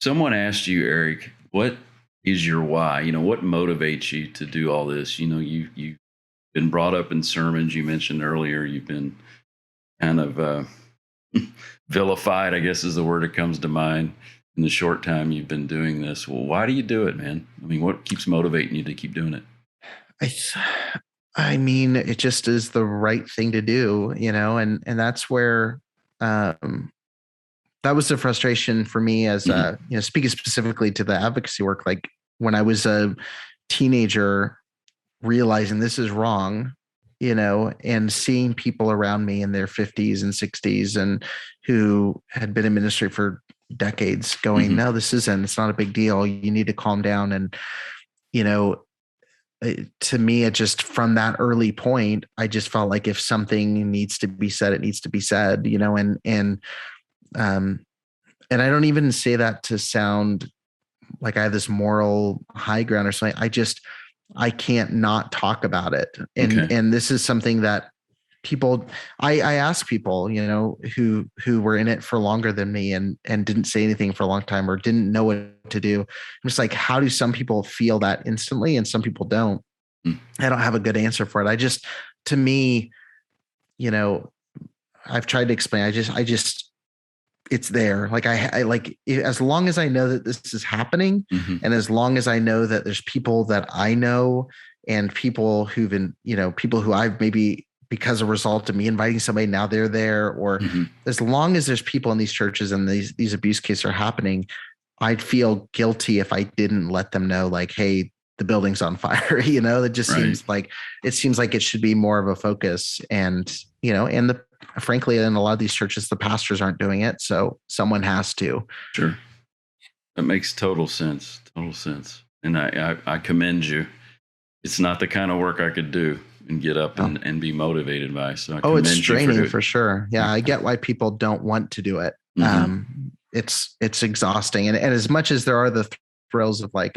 someone asked you, Eric, what is your why? What motivates you to do all this? You've been brought up in sermons. You mentioned earlier you've been kind of vilified, I guess is the word that comes to mind in the short time you've been doing this. Well, why do you do it, man? I mean, what keeps motivating you to keep doing it? I mean, it just is the right thing to do, and that's where that was the frustration for me as speaking specifically to the advocacy work. Like when I was a teenager, realizing this is wrong, and seeing people around me in their 50s and 60s and who had been in ministry for decades going, no, it's not a big deal. You need to calm down. And, to me, it just from that early point, I just felt like if something needs to be said, it needs to be said, and I don't even say that to sound like I have this moral high ground or something. I can't not talk about it. And this is something that people, I ask people, who were in it for longer than me and didn't say anything for a long time or didn't know what to do. I'm just like, how do some people feel that instantly and some people don't? I don't have a good answer for it. To me, I've tried to explain, it's there. Like I like, as long as I know that this is happening and as long as I know that there's people that I know and people who've been, people who I've maybe because a result of me inviting somebody, now they're there, or as long as there's people in these churches and these abuse cases are happening, I'd feel guilty if I didn't let them know, like, hey, the building's on fire. It just seems like it should be more of a focus. And, frankly, in a lot of these churches, the pastors aren't doing it. So someone has to. Sure. That makes total sense. Total sense. And I commend you. It's not the kind of work I could do and get up and be motivated by. So it's draining for sure. Yeah. I get why people don't want to do it. It's exhausting. And as much as there are the thrills of like,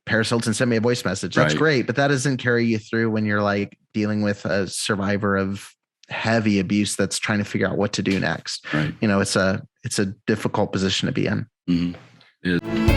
Paris Hilton sent me a voice message. That's great. But that doesn't carry you through when you're like dealing with a survivor of heavy abuse that's trying to figure out what to do next. Right. It's a difficult position to be in. It is.